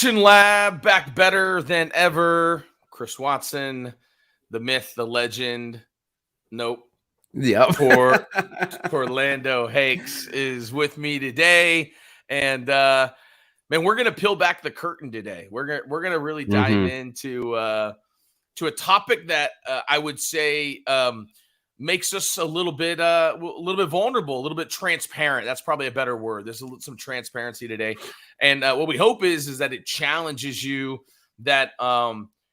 Action Lab back better than ever. Chris Watson, the myth, the legend. Nope. Yep. Torlando Hakes is with me today, and man, we're gonna peel back the curtain today. We're gonna really dive into to a topic that I would say makes us a little bit vulnerable, a little bit transparent. That's probably a better word. There's some transparency today, and what we hope is that it challenges you. That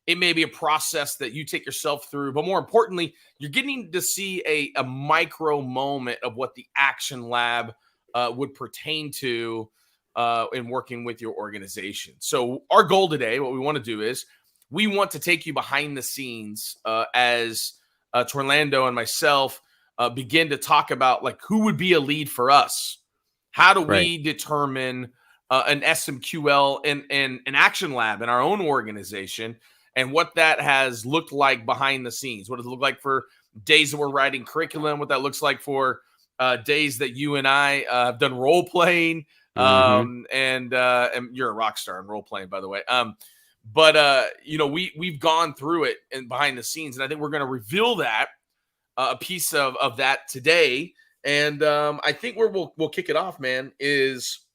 it may be a process that you take yourself through, but more importantly, you're getting to see a micro moment of what the Action Lab would pertain to in working with your organization. So our goal today, what we want to do is we want to take you behind the scenes as Torlando and myself begin to talk about like who would be a lead for us. How do we determine an SMQL and an Action Lab in our own organization, and what that has looked like behind the scenes? What does it look like for days that we're writing curriculum? What that looks like for days that you and I have done role playing. And you're a rock star in role playing, by the way. But we've gone through it and behind the scenes, and I think we're going to reveal that a piece of that today. And I think where we'll kick it off, man, is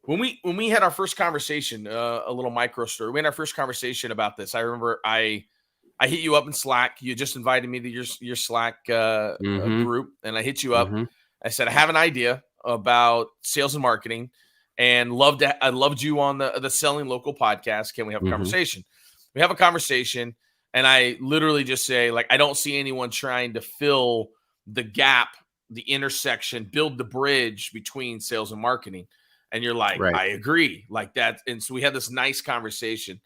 when we had our first conversation, a little micro story. We had our first conversation about this. I remember I hit you up in Slack. You just invited me to your Slack group, and I hit you up. I said I have an idea about sales and marketing, and I loved you on the Selling Local podcast. Can we have a conversation? We have a conversation, and I literally just say, like, I don't see anyone trying to fill the gap, the intersection, build the bridge between sales and marketing. And you're like, I agree, like that. And so we had this nice conversation.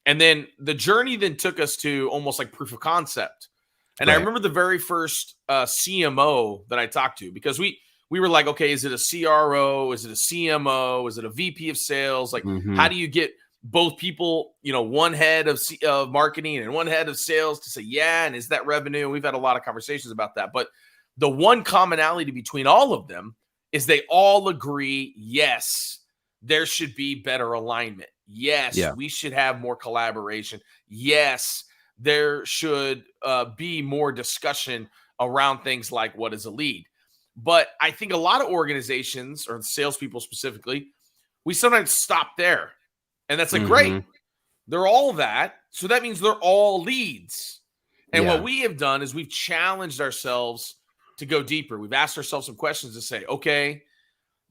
And then the journey then took us to almost like proof of concept. And I remember the very first CMO that I talked to, because we were like, okay, is it a CRO? Is it a CMO? Is it a VP of sales? Like, how do you get both people, one head of marketing and one head of sales to say, yeah, and is that revenue? And we've had a lot of conversations about that. But the one commonality between all of them is they all agree, yes, there should be better alignment. Yes, we should have more collaboration. Yes, there should be more discussion around things like what is a lead. But I think a lot of organizations, or salespeople specifically, we sometimes stop there. And that's like, great, they're all that. So that means they're all leads. And what we have done is we've challenged ourselves to go deeper. We've asked ourselves some questions to say, okay,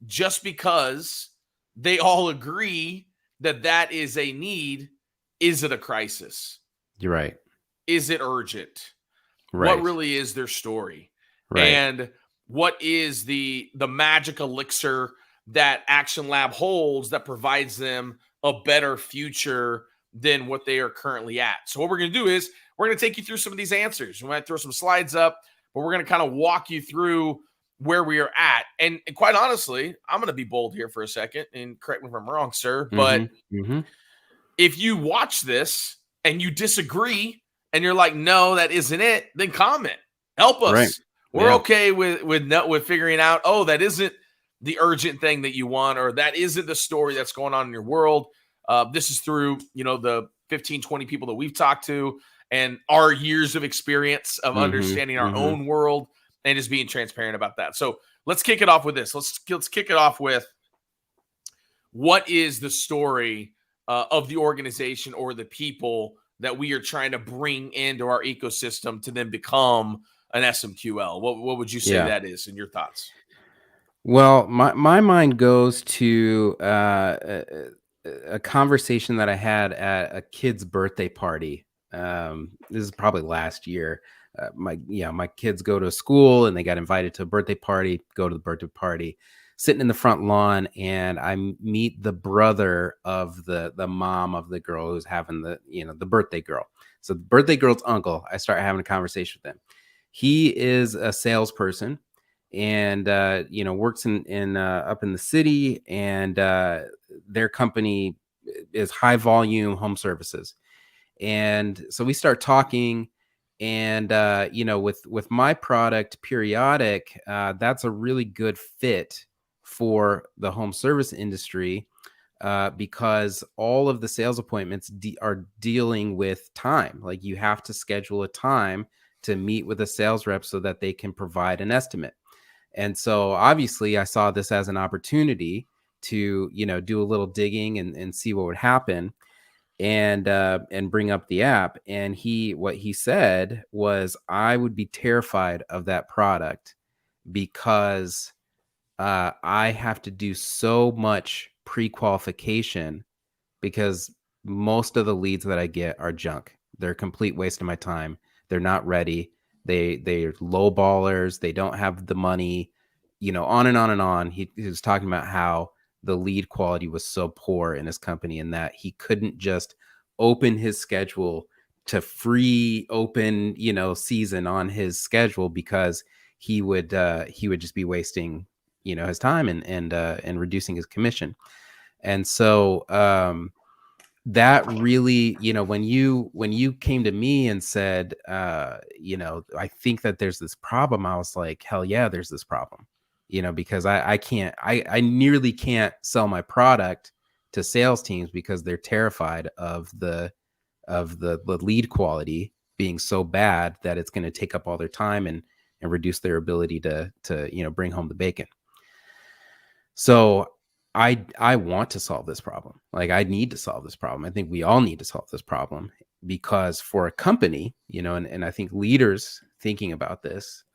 just because they all agree that is a need, is it a crisis? You're right. Is it urgent? Right. What really is their story? Right. And what is the magic elixir that Action Lab holds that provides them a better future than what they are currently at? So what we're going to do is we're going to take you through some of these answers. We might throw some slides up, but we're going to kind of walk you through where we are at. And quite honestly, I'm going to be bold here for a second, and correct me if I'm wrong, sir, but if you watch this and you disagree and you're like, no, that isn't it, then comment. Help us. Right. We're okay with figuring out, oh, that isn't the urgent thing that you want, or that isn't the story that's going on in your world. This is through, the 15, 20 people that we've talked to and our years of experience of understanding our own world and just being transparent about that. So let's kick it off with this. Let's kick it off with, what is the story of the organization or the people that we are trying to bring into our ecosystem to then become an SMQL? What would you say that is in your thoughts? Well, my mind goes to a conversation that I had at a kid's birthday party. This is probably last year. My kids go to school and they got invited to a birthday party, go to the birthday party, sitting in the front lawn, and I meet the brother of the mom of the girl who's having the birthday girl. So the birthday girl's uncle, I start having a conversation with him. He is a salesperson and, works in up in the city, and their company is high volume home services. And so we start talking, and, with my product Periodic, that's a really good fit for the home service industry. because all of the sales appointments are dealing with time. Like you have to schedule a time to meet with a sales rep so that they can provide an estimate. And so obviously I saw this as an opportunity to, do a little digging and see what would happen, and bring up the app. And what he said was, I would be terrified of that product because I have to do so much pre-qualification, because most of the leads that I get are junk. They're a complete waste of my time. They're not ready. They're low ballers. They don't have the money, on and on and on. He was talking about how the lead quality was so poor in his company, and that he couldn't just open his schedule to free open, season on his schedule, because he would just be wasting, his time and reducing his commission. And so that really, when you came to me and said, I think that there's this problem, I was like, hell yeah, there's this problem, because I nearly can't sell my product to sales teams because they're terrified of the lead quality being so bad that it's going to take up all their time and reduce their ability to bring home the bacon. So I want to solve this problem. Like, I need to solve this problem. I think we all need to solve this problem, because for a company, and I think leaders thinking about this,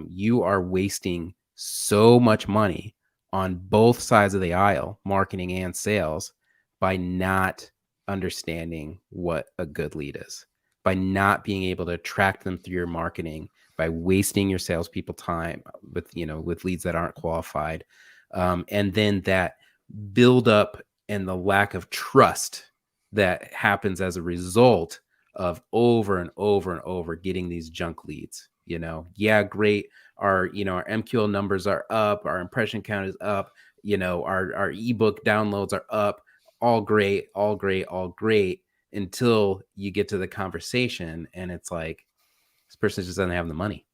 you are wasting so much money on both sides of the aisle, marketing and sales, by not understanding what a good lead is, by not being able to attract them through your marketing, by wasting your salespeople time with leads that aren't qualified. And then that build up and the lack of trust that happens as a result of over and over and over getting these junk leads. Yeah, great. Our MQL numbers are up, our impression count is up, our ebook downloads are up, all great, until you get to the conversation and it's like, this person just doesn't have the money.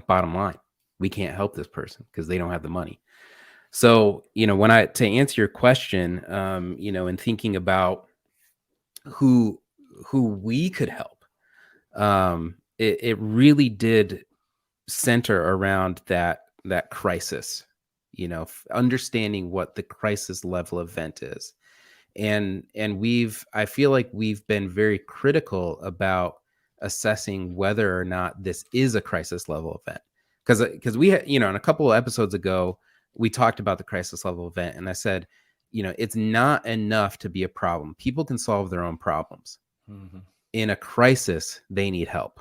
Bottom line, we can't help this person because they don't have the money. So, to answer your question, in thinking about who we could help, it really did center around that crisis, understanding what the crisis level event is. And I feel like we've been very critical about assessing whether or not this is a crisis level event. Because we had, in a couple of episodes ago, we talked about the crisis level event, and I said, it's not enough to be a problem. People can solve their own problems. Mm-hmm. In a crisis, they need help.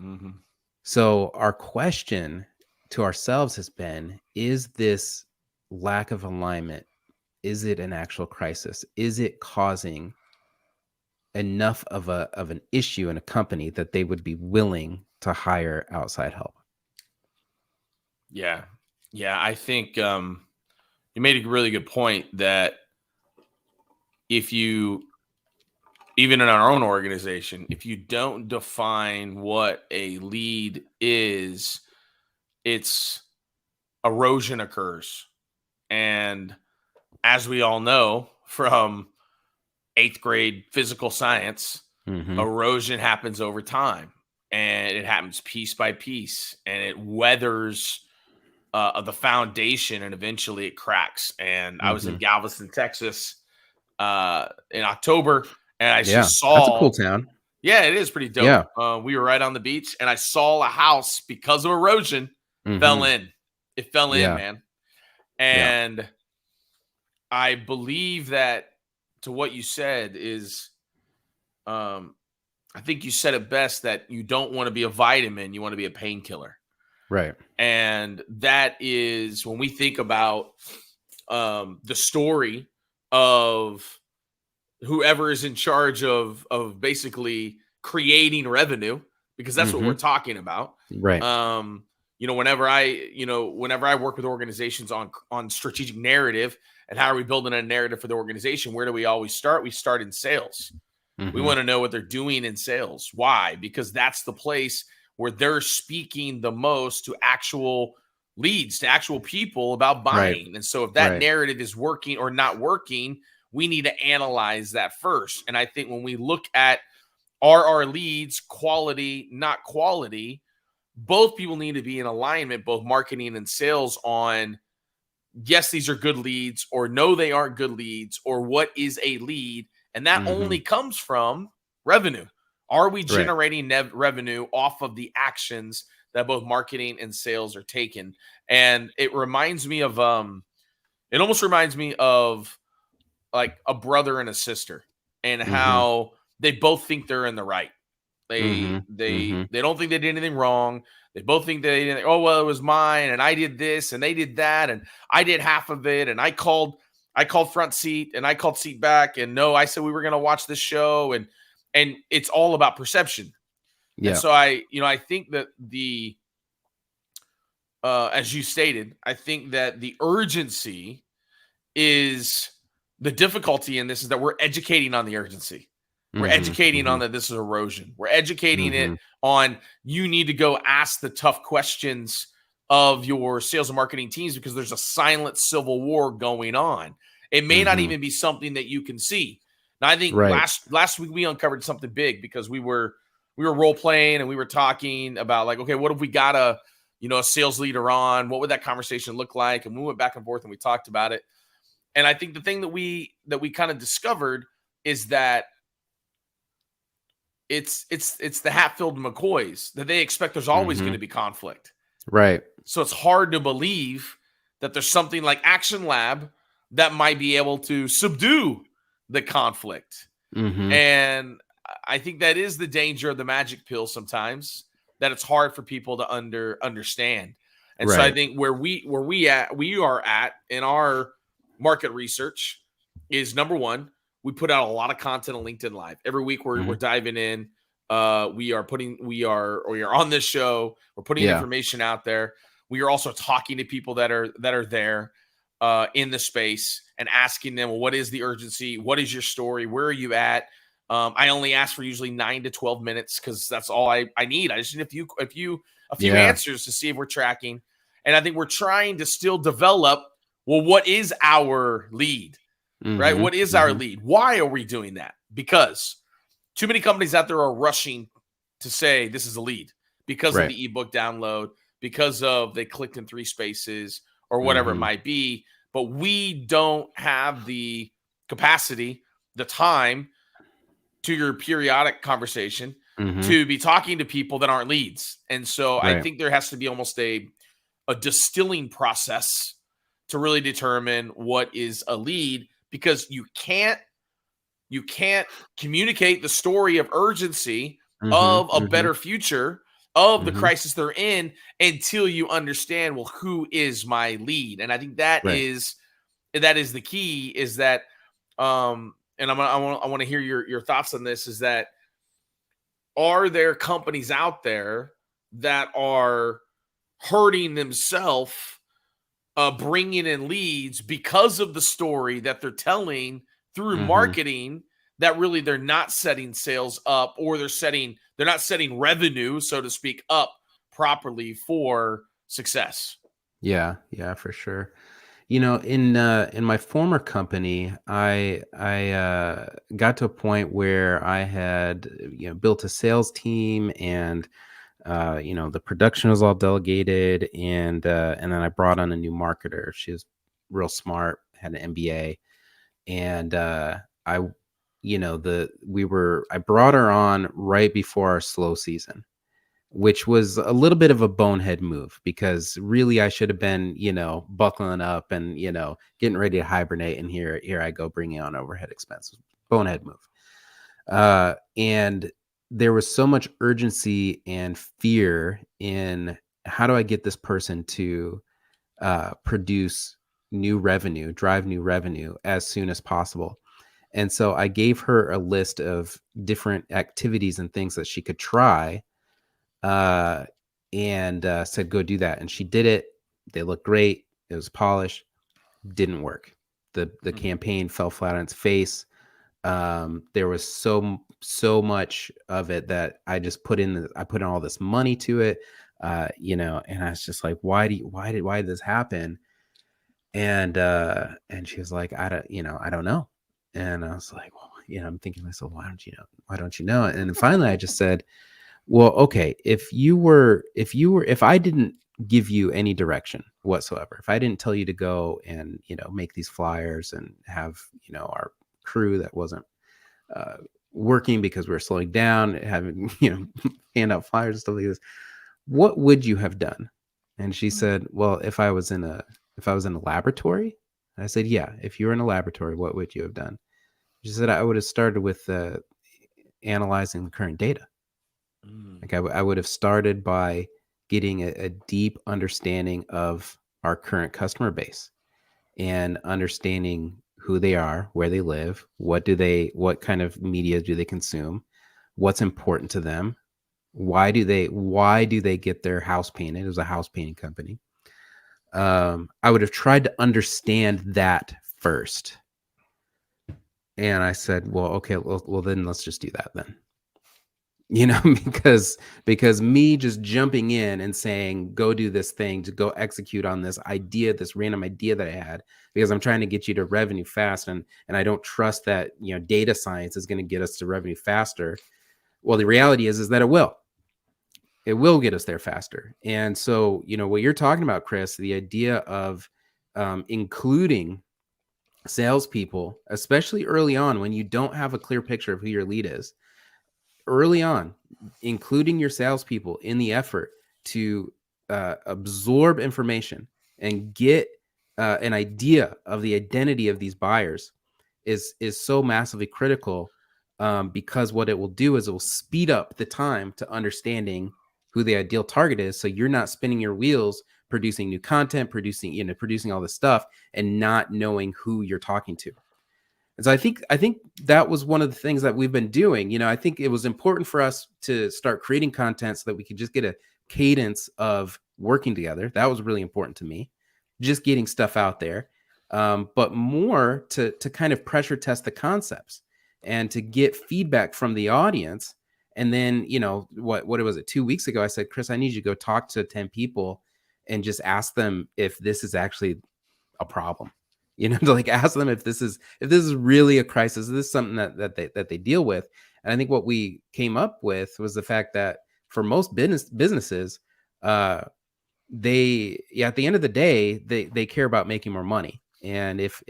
Mm-hmm. So our question to ourselves has been, is this lack of alignment, is it an actual crisis? Is it causing enough of an issue in a company that they would be willing to hire outside help? Yeah. I think you made a really good point that if you, even in our own organization, if you don't define what a lead is, it's erosion occurs. And as we all know from 8th grade physical science, mm-hmm. erosion happens over time, and it happens piece by piece, and it weathers the foundation, and eventually it cracks. And I was in Galveston, Texas in October, and I just saw, that's a cool town. Yeah, it is pretty dope. Yeah. We were right on the beach, and I saw a house, because of erosion, fell in. It fell in, man. And I believe that, to what you said, is I think you said it best, that you don't want to be a vitamin, you want to be a painkiller. Right. And that is, when we think about the story of whoever is in charge of basically creating revenue, because that's what we're talking about. Right. Whenever I work with organizations on strategic narrative and how are we building a narrative for the organization, where do we always start? We start in sales. We want to know what they're doing in sales. Why? Because that's the place where they're speaking the most to actual leads, to actual people about buying. And so if that narrative is working or not working, we need to analyze that first. And I think when we look at, are our leads quality, not quality, both people need to be in alignment, both marketing and sales, on yes, these are good leads, or no, they aren't good leads, or what is a lead. And that only comes from revenue. Are we generating revenue off of the actions that both marketing and sales are taking? And it reminds me of, it almost reminds me of like a brother and a sister, and how they both think they're in the right. They don't think they did anything wrong. They both think they didn't. Oh, well, it was mine, and I did this, and they did that, and I did half of it, and I called front seat, and I called seat back, and no, I said we were going to watch this show, and it's all about perception. Yeah. And so I think that as you stated, I think that the urgency is the difficulty in this is that we're educating on the urgency. We're educating on that this is erosion. We're educating it on, you need to go ask the tough questions of your sales and marketing teams, because there's a silent civil war going on. It may not even be something that you can see. Now, I think last week we uncovered something big, because we were role playing and we were talking about, like, okay, what if we got a sales leader on? What would that conversation look like? And we went back and forth and we talked about it. And I think the thing that we kind of discovered is that it's the Hatfield McCoys, that they expect there's always going to be conflict. Right. So it's hard to believe that there's something like Action Lab that might be able to subdue the conflict. And I think that is the danger of the magic pill sometimes, that it's hard for people to understand. And so I think where we are at in our market research is, number one, we put out a lot of content on LinkedIn Live. Every week we're diving in. We are on this show. We're putting information out there. We are also talking to people that are there in the space, and asking them, well, what is the urgency? What is your story? Where are you at? I only ask for usually 9 to 12 minutes, because that's all I need. I just need a few answers to see if we're tracking. And I think we're trying to still develop, well, what is our lead? Right? What is our lead? Why are we doing that? Because too many companies out there are rushing to say this is a lead, because of the ebook download, because of they clicked in 3 spaces, or whatever it might be. But we don't have the capacity, the time, to your periodic conversation, to be talking to people that aren't leads. And so I think there has to be almost a distilling process to really determine what is a lead, because you can't communicate the story of urgency of a better future, of the crisis they're in, until you understand, well, who is my lead? And I think that is the key, is that and I want to hear your thoughts on this, is that, are there companies out there that are hurting themselves bringing in leads because of the story that they're telling through marketing, that really they're not setting sales up, or they're not setting revenue, so to speak, up properly for success? Yeah, for sure. In my former company, I got to a point where I had built a sales team, and the production was all delegated, and then I brought on a new marketer. She was real smart, had an MBA, and I brought her on right before our slow season, which was a little bit of a bonehead move, because really I should have been, buckling up and, getting ready to hibernate. And here I go bringing on overhead expenses. Bonehead move. And there was so much urgency and fear in, how do I get this person to produce new revenue, drive new revenue as soon as possible. And so I gave her a list of different activities and things that she could try, and said, go do that. And she did it. They looked great. It was polished. Didn't work. The campaign fell flat on its face. There was so much of it that I just put in all this money to it. And I was just like, why did this happen? And she was like, I don't know. And I was like, well, I'm thinking to myself, why don't you know? Why don't you know? And then finally I just said, well, okay, if I didn't give you any direction whatsoever, if I didn't tell you to go and, make these flyers and have, our crew that wasn't working because we were slowing down, having, hand out flyers and stuff like this, what would you have done? And she said, well, if I was in a laboratory. And I said, yeah, if you were in a laboratory, what would you have done? She said, I would have started with analyzing the current data. Like I would have started by getting a deep understanding of our current customer base and understanding who they are, where they live, what kind of media do they consume, what's important to them, why do they get their house painted? It was a house painting company. I would have tried to understand that first. And I said, well, okay, well then let's just do that then. Because me just jumping in and saying, go do this thing, to go execute on this idea, this random idea that I had, because I'm trying to get you to revenue fast. And I don't trust that, data science is going to get us to revenue faster. Well, the reality is that it will get us there faster. And so, what you're talking about, Chris, the idea of including salespeople, especially early on when you don't have a clear picture of who your lead is, early on, including your salespeople in the effort to absorb information and get an idea of the identity of these buyers is so massively critical, because what it will do is it will speed up the time to understanding who the ideal target is. So you're not spinning your wheels producing new content, producing all this stuff and not knowing who you're talking to. And so I think that was one of the things that we've been doing. I think it was important for us to start creating content so that we could just get a cadence of working together. That was really important to me, just getting stuff out there, but more to kind of pressure test the concepts and to get feedback from the audience. And then, what was it, 2 weeks ago, I said, Chris, I need you to go talk to 10 people and just ask them if this is actually a problem. To like ask them if this is really a crisis. Is this something that they deal with? And I think what we came up with was the fact that for most businesses, at the end of the day, they care about making more money. And if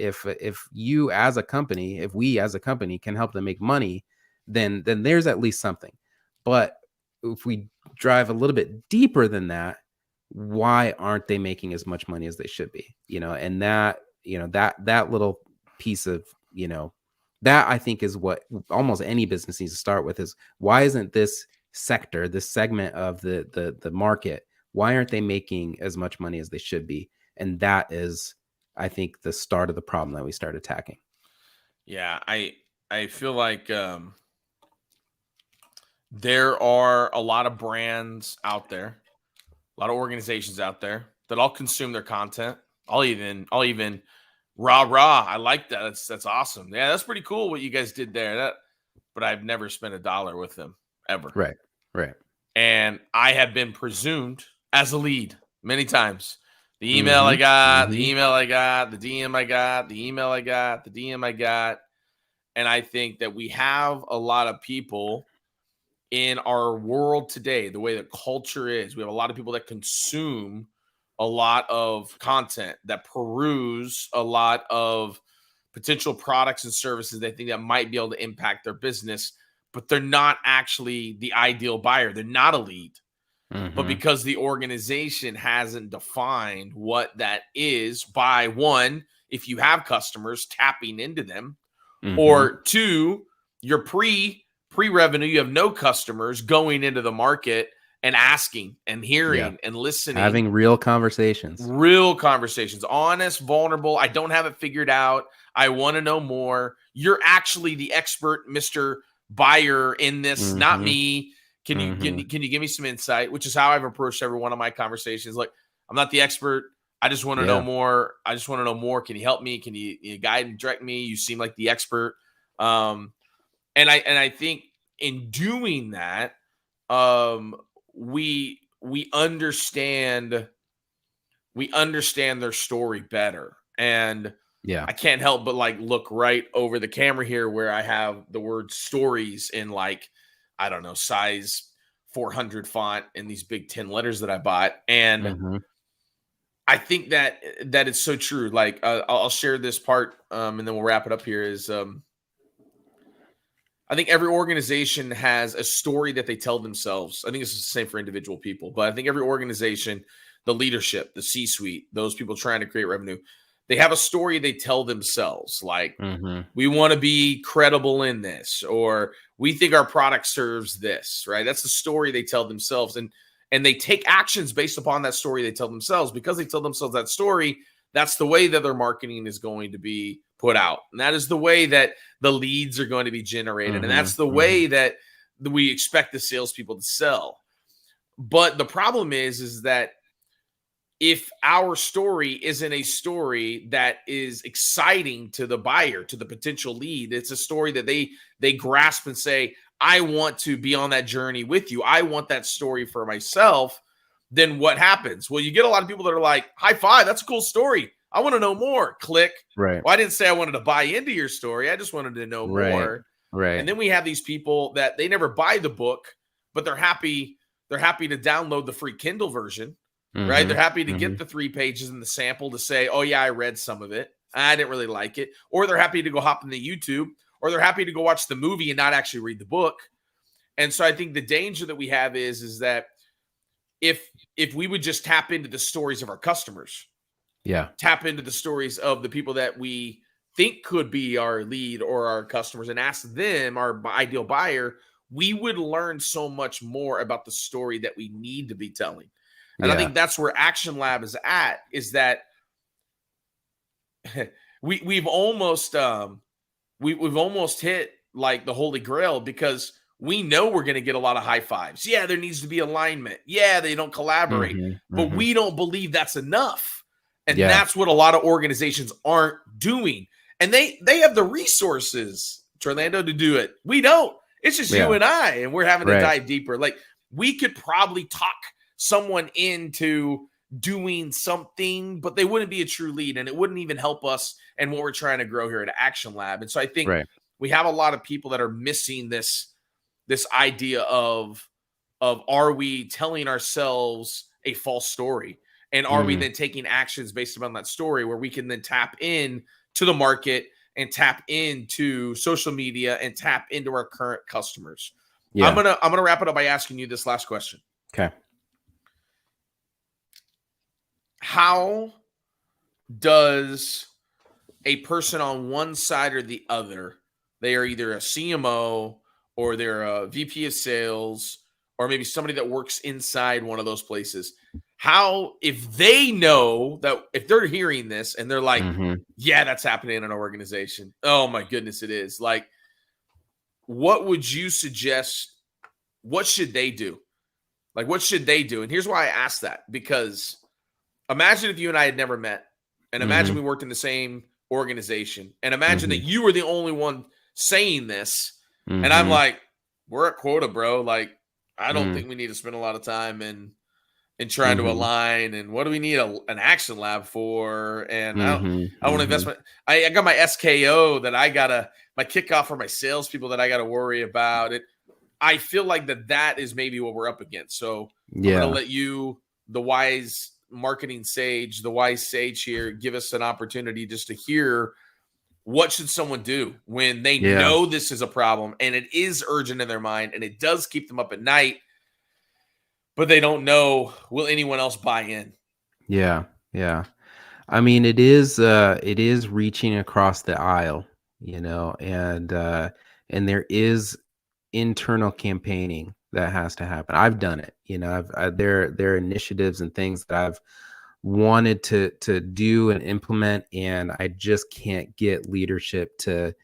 you as a company, if we as a company can help them make money, then there's at least something. But if we drive a little bit deeper than that, why aren't they making as much money as they should be? And that that little piece of, that I think is what almost any business needs to start with, is why isn't this sector, this segment of the market, why aren't they making as much money as they should be? And that is, I think, the start of the problem that we start attacking. Yeah, I feel like there are a lot of brands out there, a lot of organizations out there that all consume their content. I'll even rah. I like that. That's awesome. Yeah, that's pretty cool what you guys did there. But I've never spent $1 with them ever. Right. And I have been presumed as a lead many times. The email I got, the email I got, the DM I got, the email I got, the DM I got. And I think that we have a lot of people in our world today, the way that culture is. We have a lot of people that consume a lot of content, that peruse a lot of potential products and services they think that might be able to impact their business, but they're not actually the ideal buyer. They're not a lead. But because the organization hasn't defined what that is, by one, if you have customers, tapping into them, or two, you're pre-revenue, you have no customers, going into the market and asking and hearing and listening, having real conversations, honest, vulnerable. I don't have it figured out. I want to know more. You're actually the expert, Mr. Buyer, in this, not me. Can you give me some insight? Which is how I've approached every one of my conversations. Like, I'm not the expert. I just want to know more. Can you help me? Can you guide and direct me? You seem like the expert. And I think in doing that, we we understand their story better. And Yeah. I can't help but like look right over the camera here where I have the word stories in like, I don't know, size 400 font in these big 10 letters that I bought. And I think that it's so true. Like I'll share this part and then we'll wrap it up here is I think every organization has a story that they tell themselves. I think it's the same for individual people, but I think every organization, the leadership, the C-suite, those people trying to create revenue, they have a story they tell themselves. Like, we want to be credible in this, or we think our product serves this, right? That's the story they tell themselves. And they take actions based upon that story they tell themselves. Because they tell themselves that story, that's the way that their marketing is going to be put out. And that is the way that the leads are going to be generated. And that's the way that we expect the salespeople to sell. But the problem is that if our story isn't a story that is exciting to the buyer, to the potential lead, it's a story that they grasp and say, I want to be on that journey with you. I want that story for myself. Then what happens? Well, you get a lot of people that are like, high five, that's a cool story. I want to know more. Click. Right. Well, I didn't say I wanted to buy into your story. I just wanted to know more. Right. And then we have these people that they never buy the book, but they're happy to download the free Kindle version. Right? They're happy to get the 3 pages in the sample to say, oh, yeah, I read some of it. I didn't really like it. Or they're happy to go hop into YouTube, or they're happy to go watch the movie and not actually read the book. And so I think the danger that we have is that if we would just tap into the stories of our customers, tap into the stories of the people that we think could be our lead or our customers and ask them, our ideal buyer, we would learn so much more about the story that we need to be telling. And I think that's where Action Lab is at, is that we've almost hit like the Holy Grail, because we know we're going to get a lot of high fives. Yeah, there needs to be alignment. Yeah, they don't collaborate, but we don't believe that's enough. And that's what a lot of organizations aren't doing. And they have the resources, Torlando, to do it. We don't. It's just you and I, and we're having to dive deeper. Like, we could probably talk someone into doing something, but they wouldn't be a true lead, and it wouldn't even help us and what we're trying to grow here at Action Lab. And so I think we have a lot of people that are missing this idea of are we telling ourselves a false story, and are we then taking actions based upon that story, where we can then tap in to the market and tap into social media and tap into our current customers. I'm gonna wrap it up by asking you this last question. Okay. How does a person on one side or the other, they are either a CMO or they're a VP of sales, or maybe somebody that works inside one of those places, how, if they know that, if they're hearing this and they're like, yeah, that's happening in an organization, oh my goodness, it is, like, what would you suggest? What should they do? Like, what should they do? And here's why I asked that, because imagine if you and I had never met, and imagine we worked in the same organization, and imagine that you were the only one saying this, and I'm like, we're at quota, bro. Like, I don't think we need to spend a lot of time in trying to align, and what do we need an Action Lab for? And I want to invest I got my SKO that I gotta, my kickoff for my salespeople that I gotta worry about it. I feel like that is maybe what we're up against. So I'm gonna let you, the wise marketing sage, the wise sage here, give us an opportunity just to hear, what should someone do when they know this is a problem and it is urgent in their mind and it does keep them up at night, but they don't know, will anyone else buy in? Yeah. I mean, it is reaching across the aisle, and there is internal campaigning that has to happen. I've done it. There are initiatives and things that I've wanted to do and implement, and I just can't get leadership to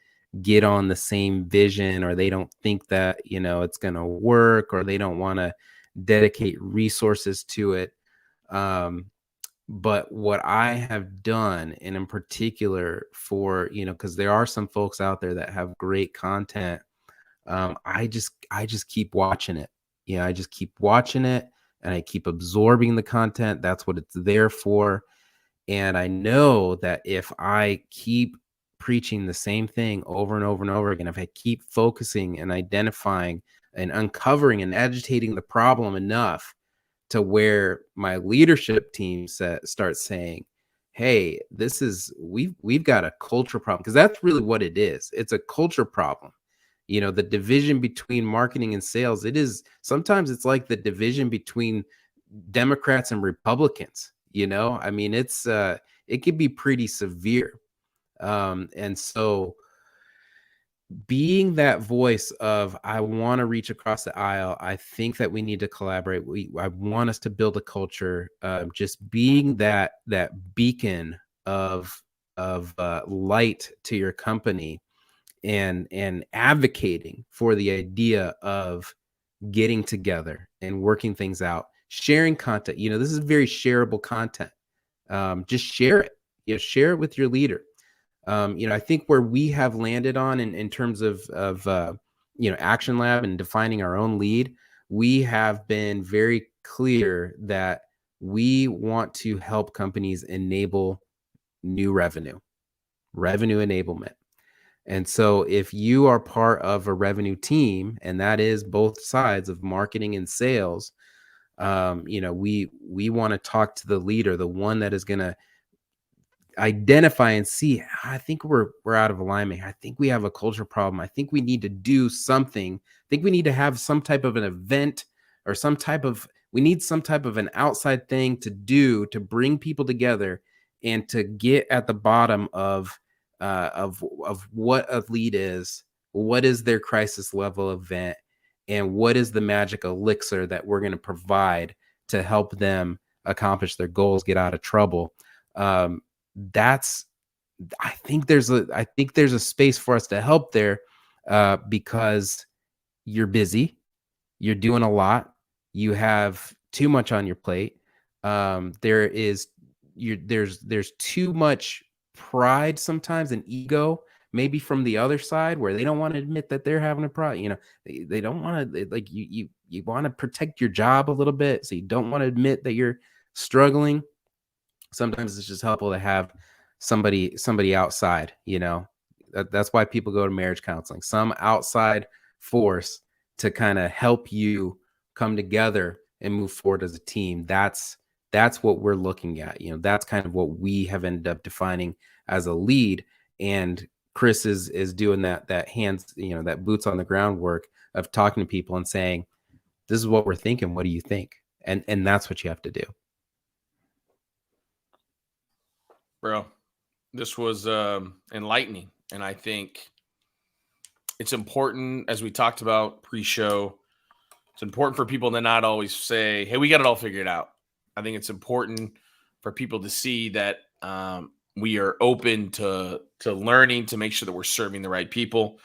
get on the same vision, or they don't think that it's going to work, or they don't want to dedicate resources to it. But what I have done, and in particular for because there are some folks out there that have great content, I just keep watching it. I just keep watching it, and I keep absorbing the content. That's what it's there for. And I know that if I keep preaching the same thing over and over and over again, if I keep focusing and identifying and uncovering and agitating the problem enough to where my leadership team starts saying, hey, we've got a culture problem, because that's really what it is. It's a culture problem. The division between marketing and sales, sometimes it's like the division between Democrats and Republicans. I mean, it could be pretty severe. And so being that voice of, I want to reach across the aisle, I think that we need to collaborate. I want us to build a culture, just being that beacon of light to your company, and advocating for the idea of getting together and working things out, sharing content. This is very shareable content. Just share it. Share it with your leader. I think where we have landed on in terms of Action Lab and defining our own lead, we have been very clear that we want to help companies enable new revenue enablement. And so if you are part of a revenue team, and that is both sides of marketing and sales, we want to talk to the leader, the one that is going to identify and see, I think we're out of alignment. I think we have a culture problem. I think we need to do something. I think we need to have some type of an event, or we need some type of an outside thing to do to bring people together and to get at the bottom of what a lead is, what is their crisis level event, and what is the magic elixir that we're going to provide to help them accomplish their goals, get out of trouble. I think there's a space for us to help there, because you're busy, you're doing a lot, you have too much on your plate. There's too much pride sometimes, and ego, maybe from the other side, where they don't want to admit that they're having a problem. They don't want to, like, you want to protect your job a little bit, so you don't want to admit that you're struggling. Sometimes it's just helpful to have somebody outside. That's why people go to marriage counseling, some outside force to kind of help you come together and move forward as a team. That's what we're looking at. That's kind of what we have ended up defining as a lead. And Chris is doing that hands, that boots on the ground work of talking to people and saying, this is what we're thinking. What do you think? And that's what you have to do. Bro, this was enlightening. And I think it's important, as we talked about pre-show, it's important for people to not always say, hey, we got it all figured out. I think it's important for people to see that we are open to learning, to make sure that we're serving the right people.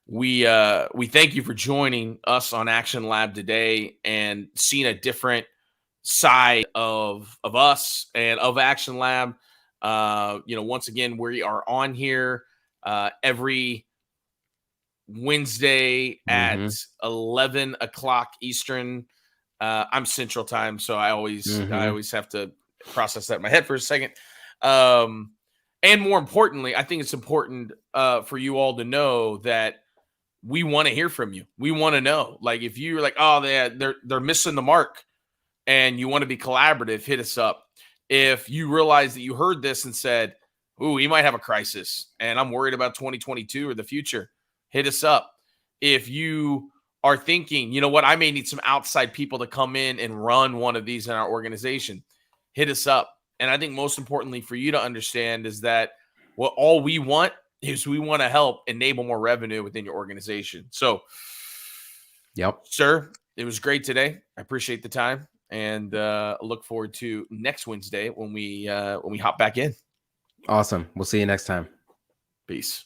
We thank you for joining us on Action Lab today and seeing a different side of us and of Action Lab. Once again, we are on here every Wednesday at 11 o'clock Eastern. I'm Central Time, so I always have to process that in my head for a second. And more importantly, I think it's important for you all to know that we want to hear from you. We want to know, like, if you're like, oh, they're missing the mark, and you want to be collaborative, hit us up. If you realize that you heard this and said, ooh, he might have a crisis, and I'm worried about 2022 or the future, hit us up. If you are thinking, you know what, I may need some outside people to come in and run one of these in our organization, hit us up. And I think most importantly for you to understand is that all we want is we want to help enable more revenue within your organization. So, sir, it was great today. I appreciate the time, and look forward to next Wednesday when we hop back in. Awesome. We'll see you next time. Peace.